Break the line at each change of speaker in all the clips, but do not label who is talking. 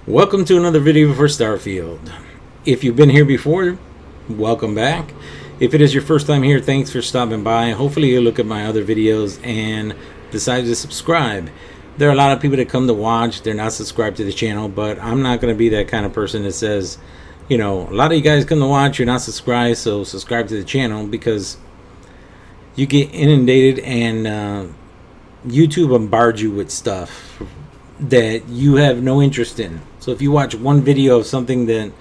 Welcome to another video for Starfield. If you've been here before, welcome back. If it is your first time here, thanks for stopping by. Hopefully you'll look at my other videos and decide to subscribe. There are a lot of people that come to watch, they're not subscribed to the channel, but I'm not going to be that kind of person that says, you know, a lot of you guys come to watch, you're not subscribed, so subscribe to the channel, because you get inundated and YouTube bombards you with stuff that you have no interest in. So if you watch one video of something that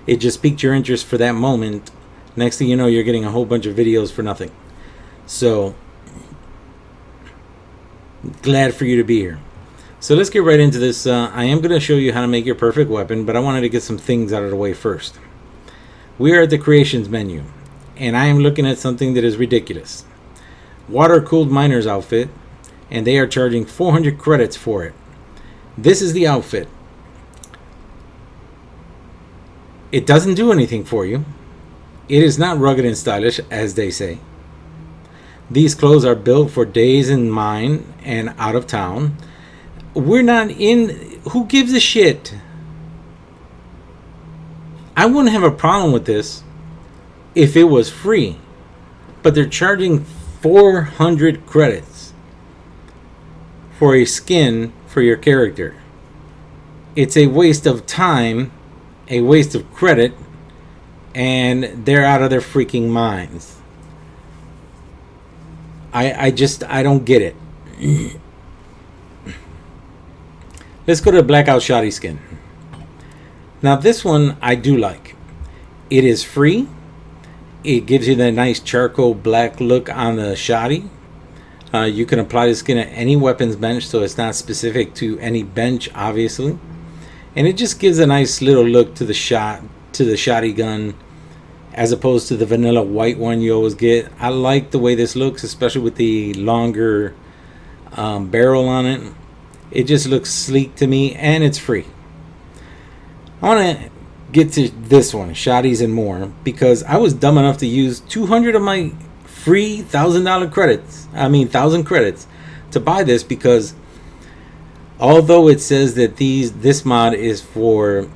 it just piqued your interest for that moment, next thing you know, you're getting a whole bunch of videos for nothing. So glad for you to be here. So let's get right into this. I am going to show you how to make your perfect weapon, but I wanted to get some things out of the way first. We are at the creations menu, and I am looking at something that is ridiculous. Water-cooled miner's outfit, and they are charging 400 credits for it. This is the outfit. It doesn't do anything for you. It is not rugged and stylish, as they say. These clothes are built for days in mine and out of town. We're not in... Who gives a shit? I wouldn't have a problem with this if it was free. But they're charging 400 credits for a skin for your character. It's a waste of time, a waste of credit, and they're out of their freaking minds. I don't get it. Let's go to the Blackout Shoddy skin. Now this one I do like. It is free. It gives you that nice charcoal black look on the shoddy. You can apply the skin at any weapons bench, so it's not specific to any bench, obviously. And it just gives a nice little look to the shoddy gun, as opposed to the vanilla white one you always get. I like the way this looks, especially with the longer barrel on it. It just looks sleek to me, and it's free. I want to get to this one, Shoddies and More, because I was dumb enough to use 200 of my free $1,000 credits, 1,000 credits, to buy this, because although it says that this mod is for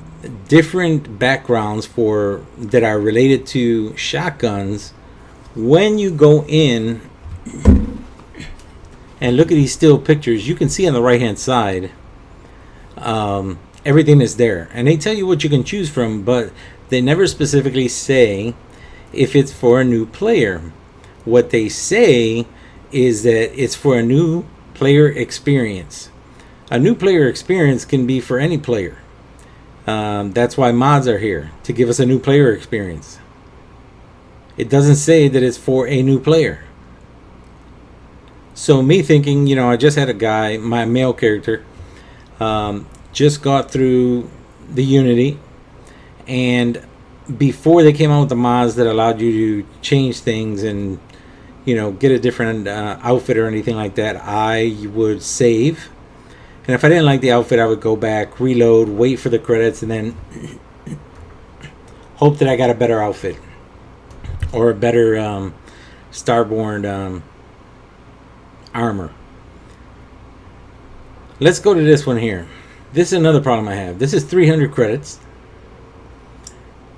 different backgrounds that are related to shotguns, when you go in and look at these still pictures, you can see on the right hand side everything is there, and they tell you what you can choose from, but they never specifically say if it's for a new player. What they say is that it's for a new player experience. A new player experience can be for any player. That's why mods are here, to give us a new player experience. It doesn't say that it's for a new player. So me thinking, you know, I just had a guy, my male character, just got through the Unity, and before they came out with the mods that allowed you to change things and, you know, get a different outfit or anything like that, I would save. And if I didn't like the outfit, I would go back, reload, wait for the credits, and then hope that I got a better outfit or a better Starborn armor. Let's go to this one here. This is another problem I have. This is 300 credits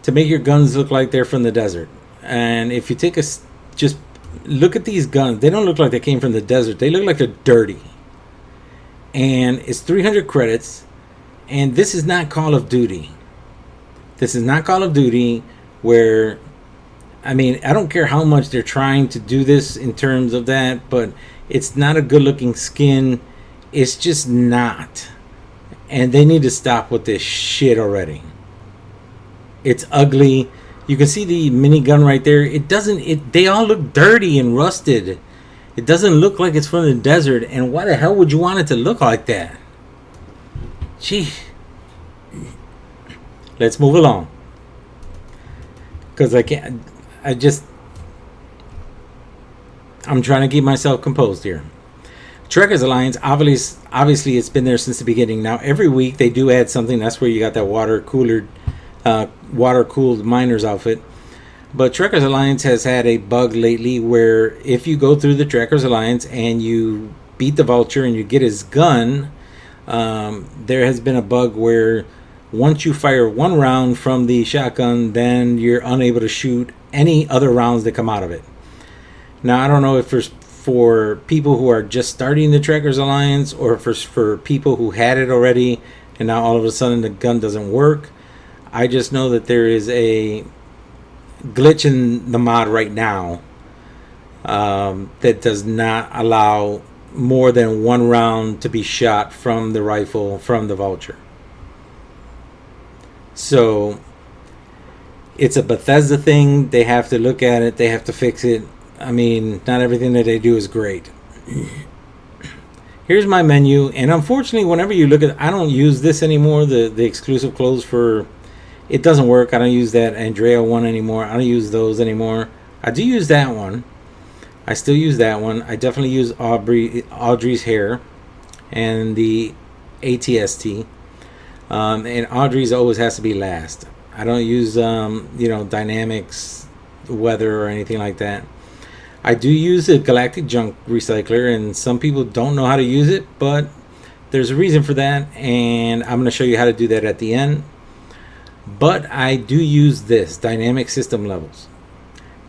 to make your guns look like they're from the desert. And if you take just look at these guns, they don't look like they came from the desert. They look like they're dirty. And it's 300 credits, and this is not Call of Duty. This is not Call of Duty, where, I don't care how much they're trying to do this in terms of that, but it's not a good looking skin. It's just not. And they need to stop with this shit already. It's ugly. You can see the minigun right there. They all look dirty and rusted. It doesn't look like it's from the desert, and why the hell would you want it to look like that? Gee. Let's move along. Because I'm trying to keep myself composed here. Trekkers Alliance, obviously it's been there since the beginning. Now every week they do add something. That's where you got that water-cooled miner's outfit. But Trekkers Alliance has had a bug lately where if you go through the Trekkers Alliance and you beat the Vulture and you get his gun, there has been a bug where Once you fire one round from the shotgun, then you're unable to shoot any other rounds that come out of it. Now, I don't know if for people who are just starting the Trekkers Alliance, or for people who had it already and now all of a sudden the gun doesn't work. I just know that there is a glitch in the mod right now that does not allow more than one round to be shot from the rifle from the Vulture. So it's a Bethesda thing. They have to look at it. They have to fix it. I mean, not everything that they do is great. Here's my menu, and unfortunately, whenever you look at, I don't use this anymore. The exclusive clothes for it doesn't work. I don't use that Andrea one anymore. I don't use those anymore. I do use that one. I still use that one. I definitely use Audrey's hair and the ATST. And Audrey's always has to be last. I don't use dynamics, weather, or anything like that. I do use a galactic junk recycler, and some people don't know how to use it, but there's a reason for that, and I'm going to show you how to do that at the end. But I do use this dynamic system levels.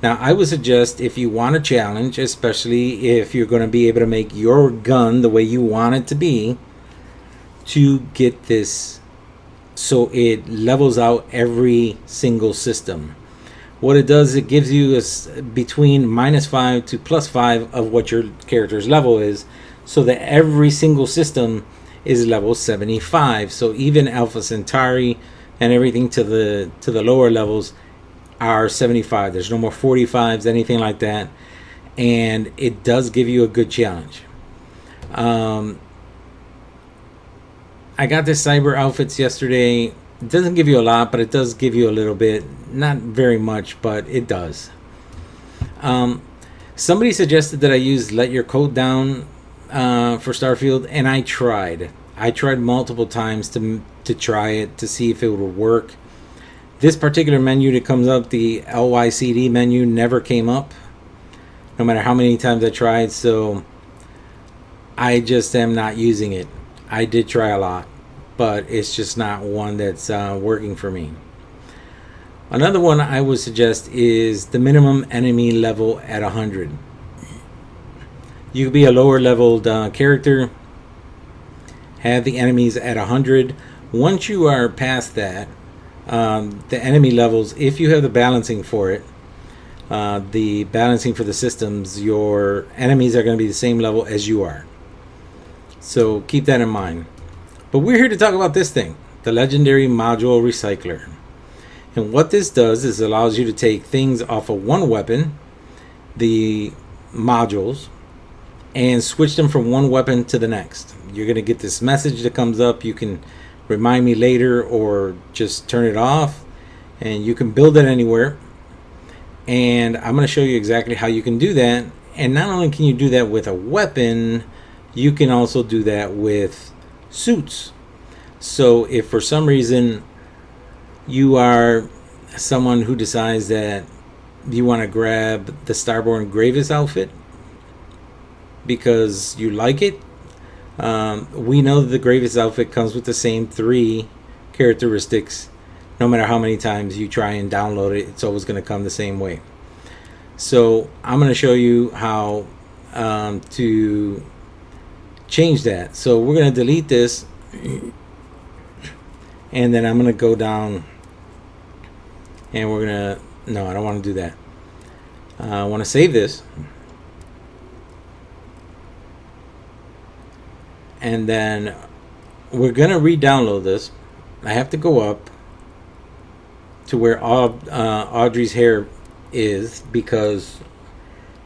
Now, I would suggest, if you want a challenge, especially if you're going to be able to make your gun the way you want it to be, to get this so it levels out every single system. What it does, it gives you between -5 to +5 of what your character's level is, so that every single system is level 75. So even Alpha Centauri and everything to the lower levels are 75. There's no more 45s, anything like that, and it does give you a good challenge. I got this cyber outfits yesterday. It doesn't give you a lot, but it does give you a little bit. Not very much, but it does. Somebody suggested that I use Let Your Coat Down for Starfield, and I tried. I tried multiple times to try it to see if it would work. This particular menu that comes up, the LYCD menu, never came up, no matter how many times I tried, so I just am not using it. I did try a lot, but it's just not one that's working for me. Another one I would suggest is the minimum enemy level at 100. You could be a lower leveled character, have the enemies at 100. Once you are past that, the enemy levels, if you have the balancing for it, the balancing for the systems, your enemies are going to be the same level as you are. So keep that in mind. But we're here to talk about this thing, the Legendary Module Recycler. And what this does is allows you to take things off of one weapon, the modules, and switch them from one weapon to the next. You're going to get this message that comes up. You can remind me later or just turn it off, and you can build it anywhere. And I'm going to show you exactly how you can do that. And not only can you do that with a weapon, you can also do that with suits. So if for some reason you are someone who decides that you want to grab the Starborn Gravis outfit because you like it, we know that the Gravis outfit comes with the same 3 characteristics. No matter how many times you try and download it, it's always going to come the same way. So I'm going to show you how to change that. So we're going to delete this, and then I'm going to go down, and we're going to, no, I don't want to do that. I want to save this, and then we're going to re-download this. I have to go up to where Audrey's hair is, because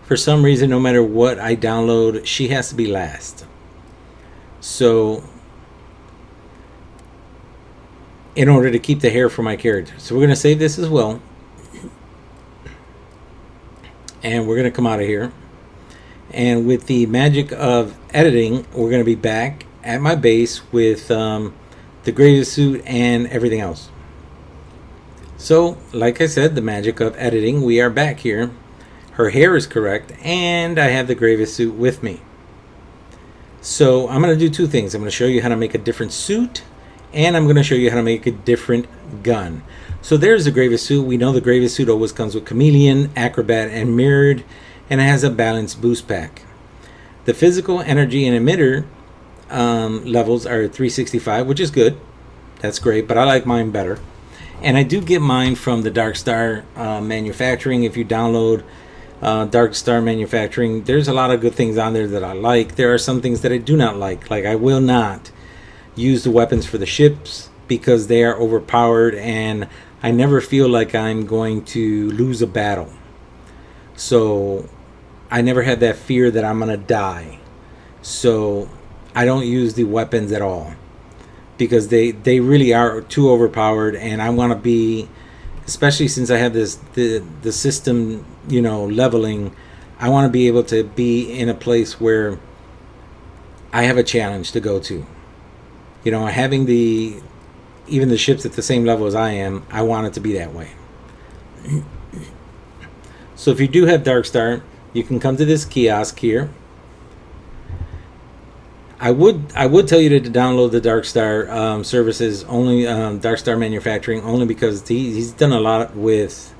for some reason, no matter what I download, she has to be last. So in order to keep the hair for my character, so we're going to save this as well, and we're going to come out of here, and with the magic of editing, we're going to be back at my base with the Gravis suit and everything else. So like I said, the magic of editing, we are back here. Her hair is correct, and I have the Gravis suit with me. So I'm going to do 2 things. I'm going to show you how to make a different suit, and I'm going to show you how to make a different gun. So there's the Gravis suit. We know the Gravis suit always comes with Chameleon, Acrobat, and Mirrored, and it has a balanced boost pack. The physical, energy, and emitter levels are 365, which is good. That's great, but I like mine better. And I do get mine from the Dark Star Manufacturing. If you download Dark Star Manufacturing, there's a lot of good things on there that I like. There are some things that I do not like I will not use the weapons for the ships because they are overpowered, and I never feel like I'm going to lose a battle. So I never had that fear that I'm going to die. So I don't use the weapons at all because they really are too overpowered, and I want to be, especially since I have this the system, leveling, I want to be able to be in a place where I have a challenge to go to. Having even the ships at the same level as I am, I want it to be that way. So if you do have Dark Star, you can come to this kiosk here. I would tell you to download the Dark Star services only, Dark Star Manufacturing, only because he's done a lot with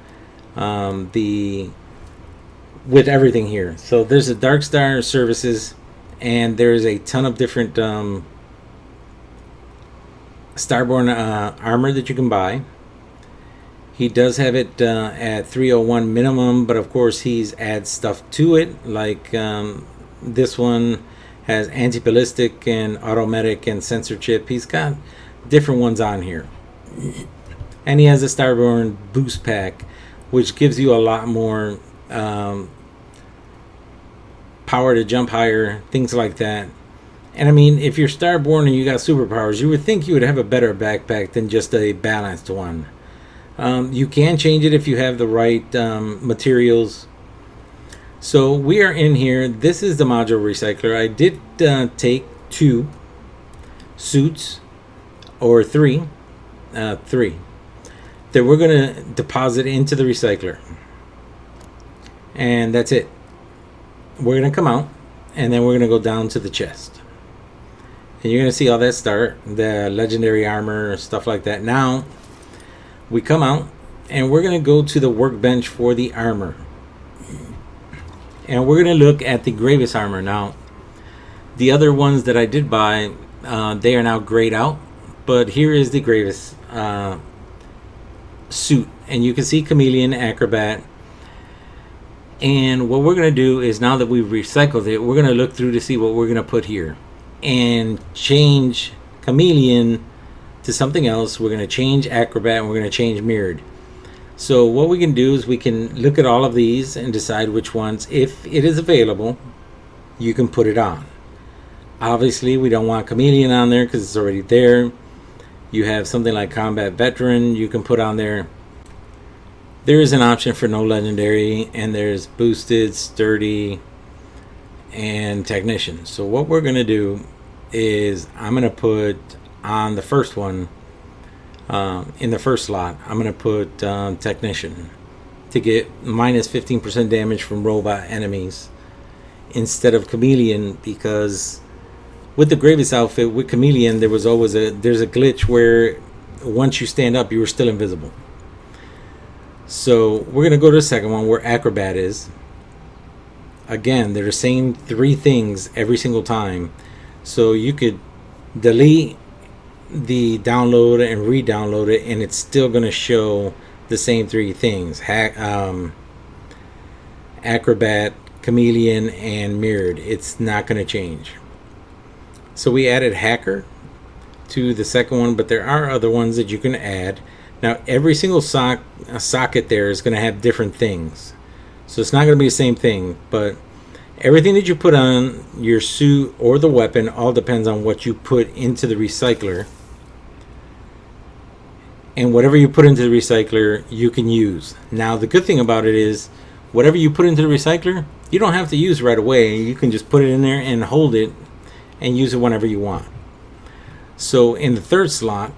with everything here. So there's a Dark Star services, and there's a ton of different Starborn armor that you can buy. He does have it at 301 minimum, but of course he's adds stuff to it, like this one has anti-ballistic and automatic and sensor chip. He's got different ones on here, and he has a Starborn boost pack, which gives you a lot more power to jump higher, things like that. And I mean, if you're Starborn and you got superpowers, you would think you would have a better backpack than just a balanced one. You can change it if you have the right materials. So we are in here. This is the module recycler. I did take 2 suits, or 3 that we're going to deposit into the recycler. And that's it. We're going to come out, and then we're going to go down to the chest. And you're going to see all that start, the legendary armor, stuff like that. Now, we come out, and we're going to go to the workbench for the armor. And we're going to look at the Gravis armor. Now, the other ones that I did buy, they are now grayed out. But here is the Gravis suit. And you can see Chameleon, Acrobat. And what we're going to do is, now that we've recycled it, we're going to look through to see what we're going to put here. And change Chameleon to something else. We're going to change Acrobat, and we're going to change Mirrored. So what we can do is we can look at all of these and decide which ones, if it is available, you can put it on. Obviously, we don't want Chameleon on there because it's already there. You have something like Combat Veteran you can put on there. There is an option for no legendary, and there's boosted, sturdy, and technician. So what we're going to do is I'm going to put on the first one, in the first slot, I'm going to put technician to get minus 15% damage from robot enemies instead of Chameleon, because with the Gravis outfit, with Chameleon, there's a glitch where once you stand up, you were still invisible. So we're going to go to the second one where Acrobat is. Again, they're the same 3 things every single time. So you could delete the download and re-download it, and it's still going to show the same 3 things. Acrobat, Chameleon, and Mirrored. It's not going to change. So we added Hacker to the second one, but there are other ones that you can add. Now every single socket there is going to have different things. So it's not going to be the same thing, but everything that you put on your suit or the weapon all depends on what you put into the recycler. And whatever you put into the recycler, you can use. Now, the good thing about it is, whatever you put into the recycler, you don't have to use right away. You can just put it in there and hold it and use it whenever you want. So, in the third slot,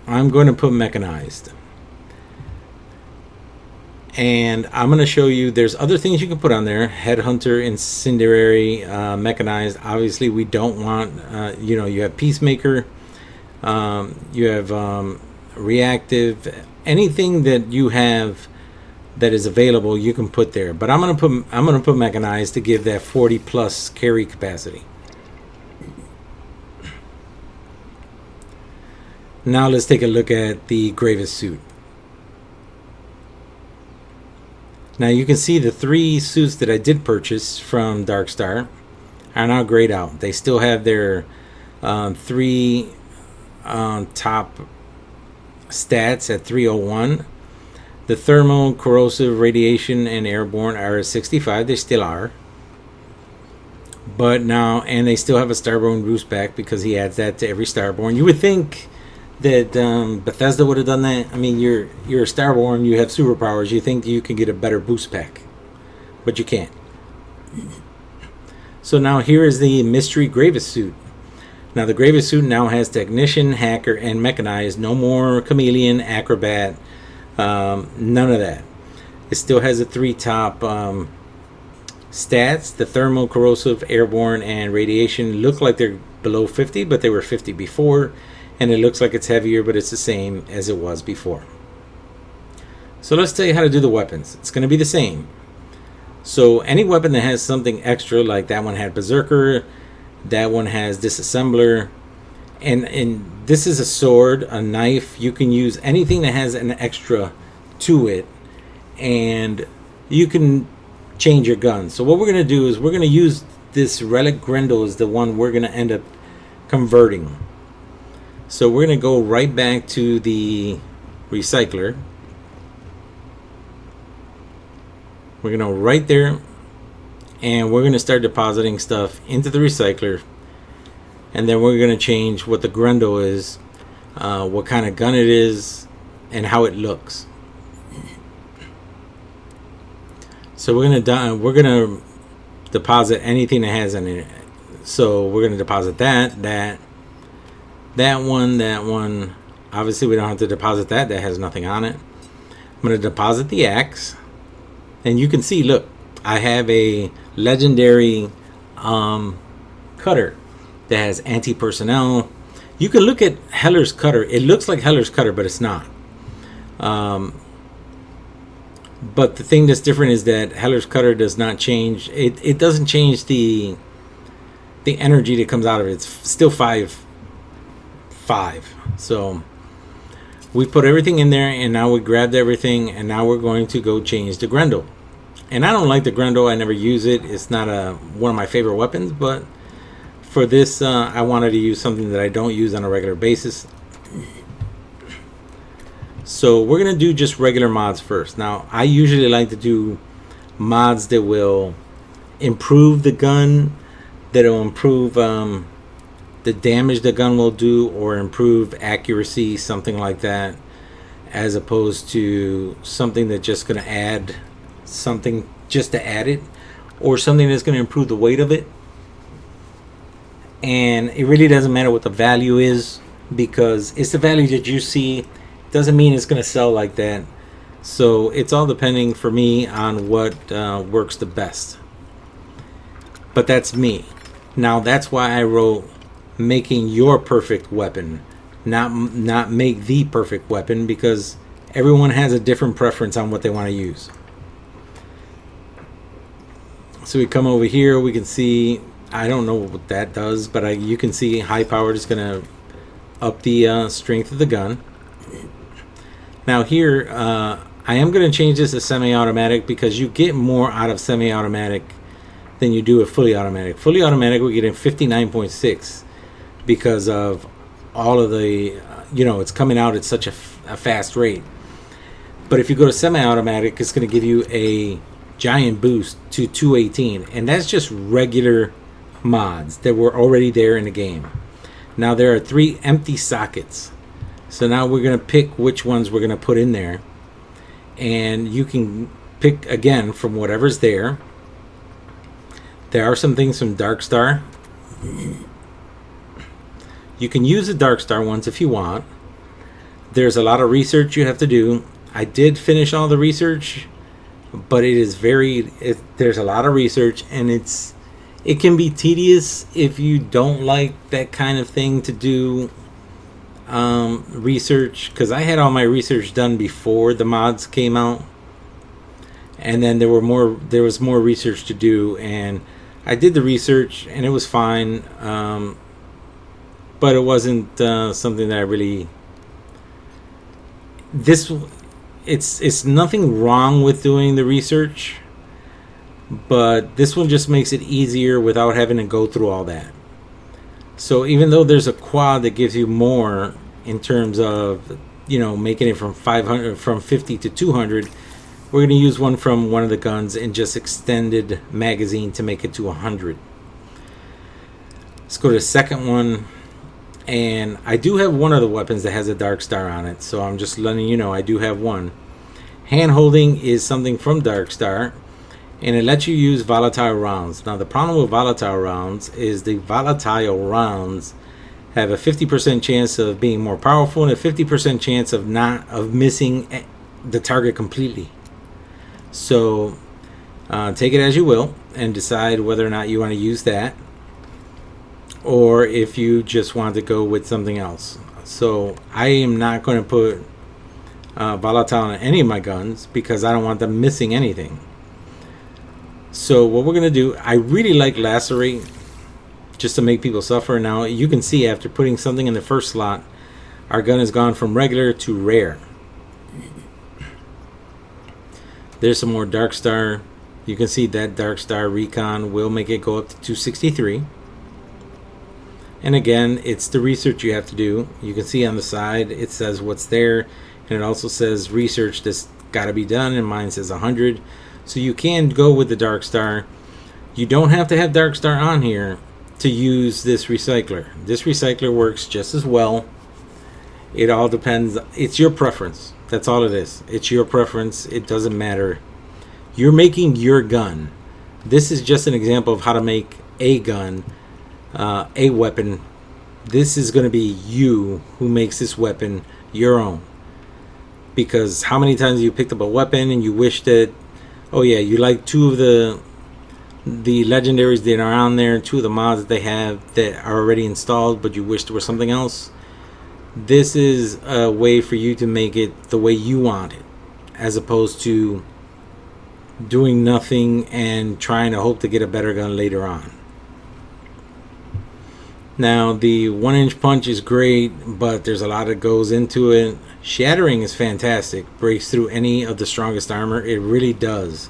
I'm going to put mechanized. And I'm going to show you, there's other things you can put on there. Headhunter, Incendiary, Mechanized. Obviously, we don't want, you have Peacemaker. You have reactive. Anything that you have that is available, you can put there. But I'm gonna put mechanized to give that 40 plus carry capacity. Now let's take a look at the Gravis suit. Now you can see the 3 suits that I did purchase from Darkstar are now grayed out. They still have their 3 top stats at 301. The thermal, corrosive, radiation, and airborne are at 65. They still are. But now, and they still have a Starborn boost back because he adds that to every Starborn. You would think that Bethesda would have done that. I mean, you're a Starborn, you have superpowers. You think you can get a better boost pack, but you can't. So now here is the mystery Gravis suit. Now the Gravis suit now has technician, hacker, and mechanized. No more chameleon, acrobat, none of that. It still has the 3 top stats. The thermal, corrosive, airborne, and radiation look like they're below 50, but they were 50 before. And it looks like it's heavier, but it's the same as it was before. So let's tell you how to do the weapons. It's going to be the same. So any weapon that has something extra, like that one had Berserker, that one has Disassembler, and this is a sword, a knife. You can use anything that has an extra to it, and you can change your gun. So what we're going to do is we're going to use this Relic Grendel is the one we're going to end up converting. So we're going to go right back to the recycler. We're going to right there, and we're going to start depositing stuff into the recycler. And then we're going to change what the Grendel is, what kind of gun it is, and how it looks. So we're going to deposit anything that has in it. So we're going to deposit that one. Obviously we don't have to deposit that has nothing on it. I'm going to deposit the axe, and you can see, look, I have a legendary cutter that has anti-personnel. You can look at Heller's cutter. It looks like Heller's cutter, but it's not. But the thing that's different is that Heller's cutter does not change. It doesn't change the energy that comes out of it. It's still 5. So we put everything in there, and now we grabbed everything, and now we're going to go change the Grendel. And I don't like the Grendel. I never use it. It's not one of my favorite weapons, but for this I wanted to use something that I don't use on a regular basis. So we're gonna do just regular mods first. Now I usually like to do mods that will improve the gun, that will improve the damage the gun will do, or improve accuracy, something like that, as opposed to something that's just going to add something just to add it, or something that's going to improve the weight of it. And it really doesn't matter what the value is, because it's the value that you see. Doesn't mean it's going to sell like that. So it's all depending for me on what works the best. But that's me. Now that's why I wrote making your perfect weapon, not make the perfect weapon, because everyone has a different preference on what they want to use. So we come over here, we can see, I don't know what that does, but you can see high powered is going to up the strength of the gun. Now here I am going to change this to semi-automatic, because you get more out of semi-automatic than you do with fully automatic. Fully automatic we get in 59.6 because of all of the it's coming out at such a fast rate. But if you go to semi-automatic, it's going to give you a giant boost to 218, and that's just regular mods that were already there in the game. Now there are 3 empty sockets, so now we're going to pick which ones we're going to put in there, and you can pick again from whatever's there. There are some things from Darkstar. You can use the Darkstar ones if you want. There's a lot of research you have to do. I did finish all the research, but there's a lot of research, and it can be tedious if you don't like that kind of thing to do. research, because I had all my research done before the mods came out, and then there was more research to do, and I did the research and it was fine, but it wasn't something that I really it's nothing wrong with doing the research, but this one just makes it easier without having to go through all that. So even though there's a quad that gives you more in terms of, making it from 50 to 200, we're going to use one from one of the guns and just extended magazine to make it to 100. Let's go to the second one. And I do have one of the weapons that has a Dark Star on it, so I'm just letting you know I do have one. Hand holding is something from Dark Star, and it lets you use volatile rounds. Now the problem with volatile rounds is the volatile rounds have a 50% chance of being more powerful and a 50% chance of missing the target completely. So take it as you will and decide whether or not you want to use that, or if you just want to go with something else. So I am not going to put volatile on any of my guns because I don't want them missing anything. So what we're going to do, I really like lacerate just to make people suffer. Now you can see after putting something in the first slot, our gun has gone from regular to rare. There's some more Dark Star. You can see that Dark Star Recon will make it go up to 263. And again, it's the research you have to do. You can see on the side it says what's there, and it also says research that's got to be done, and mine says 100. So you can go with the Dark Star. You don't have to have Dark Star on here to use this recycler. This recycler works just as well. It all depends. It's your preference. That's all it is. It's your preference. It doesn't matter. You're making your gun. This is just an example of how to make a gun, a weapon. This is going to be you who makes this weapon your own. Because how many times you picked up a weapon and you wish that, oh yeah, you like two of the legendaries that are on there, two of the mods that they have that are already installed, but you wish there was something else. This is a way for you to make it the way you want it, as opposed to doing nothing and trying to hope to get a better gun later on. Now the 1-inch punch is great, but there's a lot that goes into it. Shattering is fantastic, breaks through any of the strongest armor. It really does.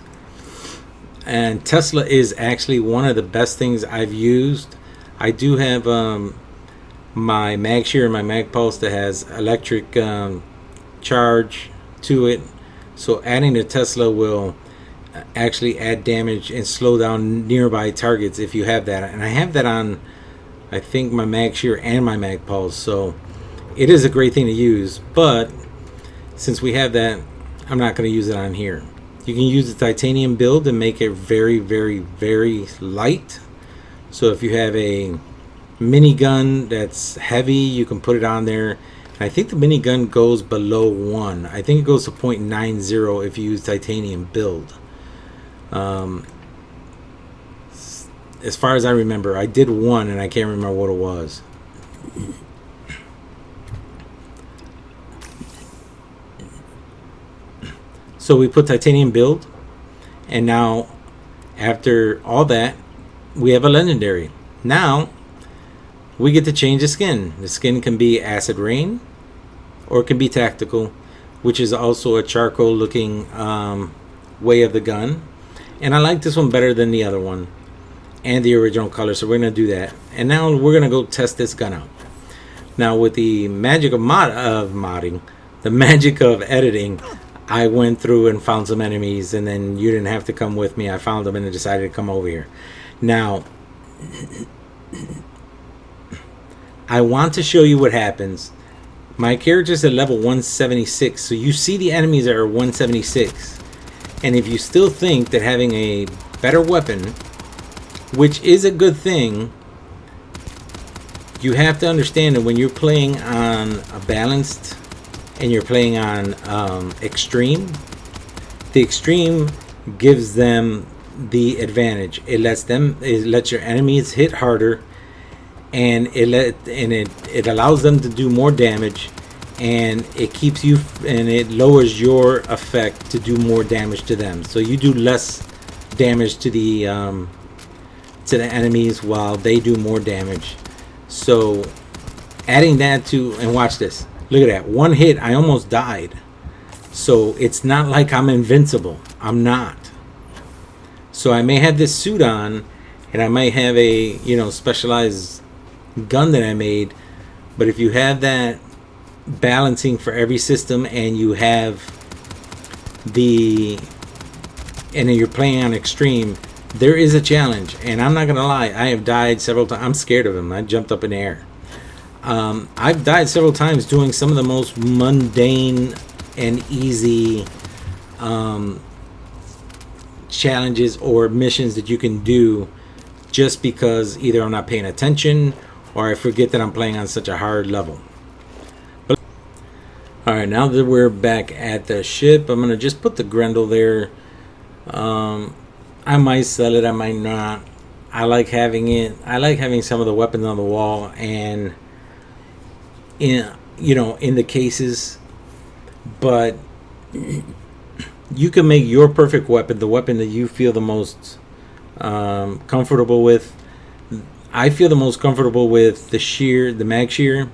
And Tesla is actually one of the best things I've used. I do have my mag shear and my mag pulse that has electric charge to it, so adding the Tesla will actually add damage and slow down nearby targets if you have that. And I have that on, I think, my mag shear and my mag pulse, so it is a great thing to use. But since we have that, I'm not going to use it on here. You can use the titanium build and make it very, very, very light. So if you have a minigun that's heavy, you can put it on there. And I think the minigun goes below 1. I think it goes to 0.90 if you use titanium build. As far as I remember, I did one and I can't remember what it was. So we put titanium build, and now after all that, we have a legendary. Now we get to change the skin. The skin can be acid rain, or it can be tactical, which is also a charcoal looking way of the gun. And I like this one better than the other one and the original color, so we're going to do that. And now we're going to go test this gun out. Now with the magic of modding, the magic of editing, I went through and found some enemies, and then you didn't have to come with me. I found them and I decided to come over here. Now I want to show you what happens. My character's at level 176, so you see the enemies are 176. And if you still think that having a better weapon, which is a good thing, you have to understand that when you're playing on a balanced and you're playing on extreme, the extreme gives them the advantage. It lets your enemies hit harder, and it allows them to do more damage, and it keeps you, and it lowers your effect to do more damage to them. So you do less damage to the enemies while they do more damage. So adding that to, and watch this, look at that, one hit I almost died. So it's not like I'm invincible. I'm not. So I may have this suit on, and I might have a, you know, specialized gun that I made, but if you have that balancing for every system, and you have and you're playing on extreme, there is a challenge. And I'm not gonna lie, I have died several times. I'm scared of him. I jumped up in the air. I've died several times doing some of the most mundane and easy challenges or missions that you can do, just because either I'm not paying attention or I forget that I'm playing on such a hard level. But alright, now that we're back at the ship, I'm gonna just put the Grendel there. I might sell it, I might not. I like having it. I like having some of the weapons on the wall and in the cases, but you can make your perfect weapon, the weapon that you feel the most comfortable with. I feel the most comfortable with the Mag Shear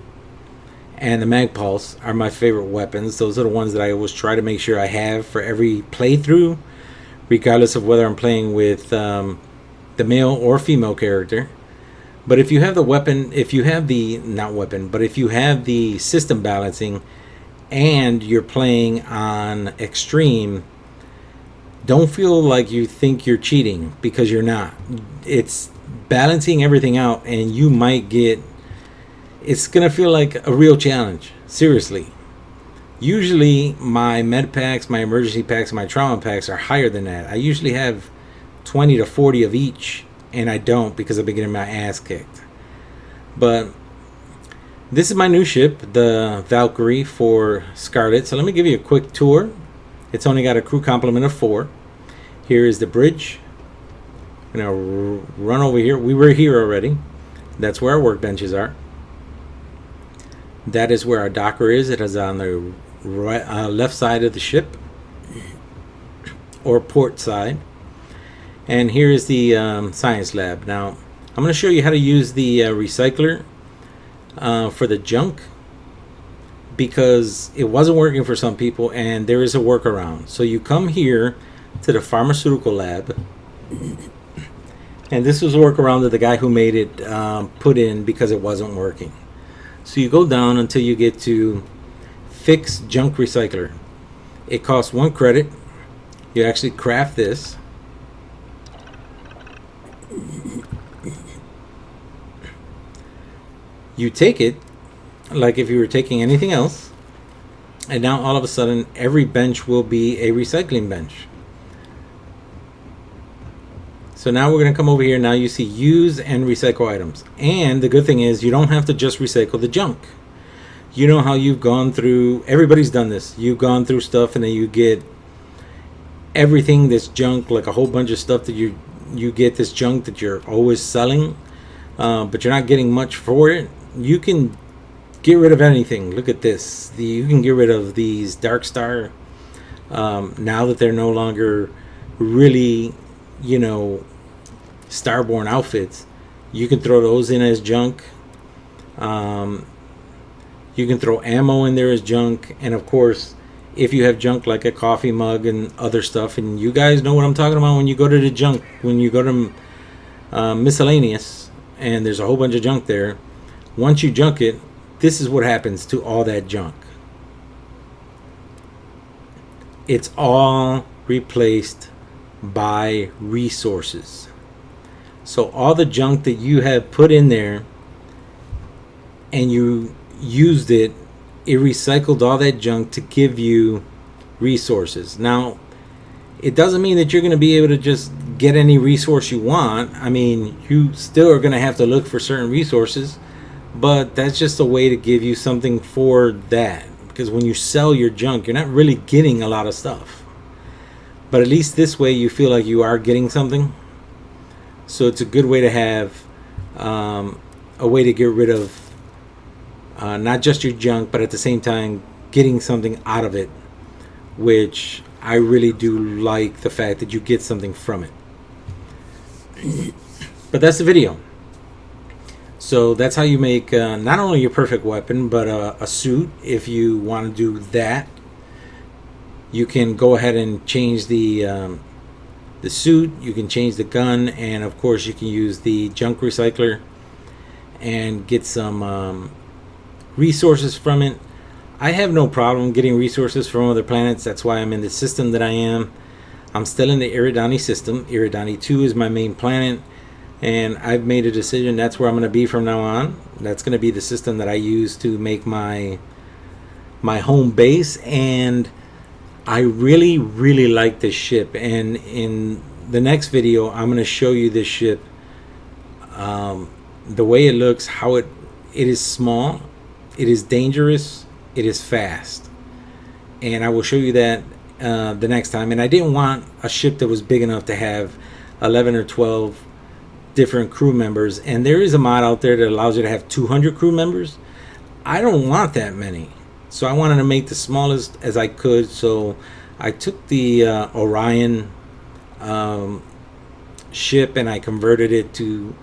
and the Mag Pulse are my favorite weapons. Those are the ones that I always try to make sure I have for every playthrough, regardless of whether I'm playing with the male or female character. But if you have the weapon, if you have the, not weapon, but if you have the system balancing and you're playing on extreme, don't feel like you think you're cheating, because you're not. It's balancing everything out, and you might get, it's gonna feel like a real challenge, seriously. Usually my med packs, my emergency packs, and my trauma packs are higher than that. I usually have 20 to 40 of each, and I don't, because I've been getting my ass kicked. But this is my new ship, the Valkyrie for Scarlet. So let me give you a quick tour. It's only got a crew complement of 4. Here is the bridge. I'm gonna run over here. We were here already. That's where our workbenches are. That is where our docker is. It is on the left side of the ship, or port side. And here is the science lab. Now I'm going to show you how to use the recycler for the junk, because it wasn't working for some people, and there is a workaround. So you come here to the pharmaceutical lab, and this was a workaround that the guy who made it put in because it wasn't working. So you go down until you get to fix junk recycler. It costs 1 credit. You actually craft this. You take it like if you were taking anything else, and now all of a sudden every bench will be a recycling bench. So now we're going to come over here. Now you see use and recycle items. And the good thing is you don't have to just recycle the junk. You know how you've gone through, everybody's done this. You've gone through stuff, and then you get everything that's junk, like a whole bunch of stuff that you get this junk that you're always selling, but you're not getting much for it. You can get rid of anything. Look at this. You can get rid of these Dark Star now that they're no longer really, Starborn outfits. You can throw those in as junk. You can throw ammo in there as junk. And of course, if you have junk like a coffee mug and other stuff, and you guys know what I'm talking about when you go to the junk, when you go to miscellaneous, and there's a whole bunch of junk there. Once you junk it, this is what happens to all that junk. It's all replaced by resources. So all the junk that you have put in there and you used it, it recycled all that junk to give you resources. Now, it doesn't mean that you're going to be able to just get any resource you want. I mean, you still are going to have to look for certain resources, but that's just a way to give you something for that. Because when you sell your junk, you're not really getting a lot of stuff. But at least this way you feel like you are getting something. So it's a good way to have a way to get rid of not just your junk, but at the same time getting something out of it, which I really do like the fact that you get something from it. But that's the video. So that's how you make not only your perfect weapon, but a suit. If you want to do that, you can go ahead and change the suit. You can change the gun, and of course you can use the junk recycler and get some resources from it. I have no problem getting resources from other planets. That's why I'm in the system that I am. I'm still in the Eridani system. Eridani 2 is my main planet, and I've made a decision that's where I'm going to be from now on. That's going to be the system that I use to make my home base, and I really, really like this ship. And in the next video, I'm going to show you this ship, the way it looks, how it is small, it is dangerous, it is fast, and I will show you that the next time. And I didn't want a ship that was big enough to have 11 or 12 different crew members, and there is a mod out there that allows you to have 200 crew members. I don't want that many, so I wanted to make the smallest as I could. So I took the Orion ship and I converted it to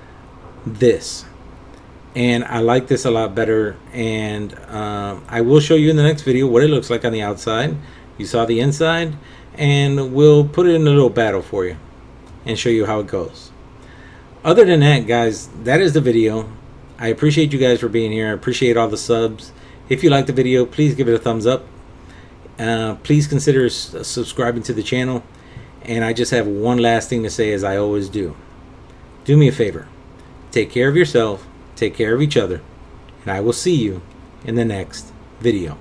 this, and I like this a lot better. And I will show you in the next video what it looks like on the outside. You saw the inside, and we'll put it in a little battle for you and show you how it goes. Other than that, guys, that is the video. I appreciate you guys for being here. I appreciate all the subs. If you like the video, please give it a thumbs up. Please consider subscribing to the channel. And I just have one last thing to say, as I always do. Do me a favor. Take care of yourself. Take care of each other. And I will see you in the next video.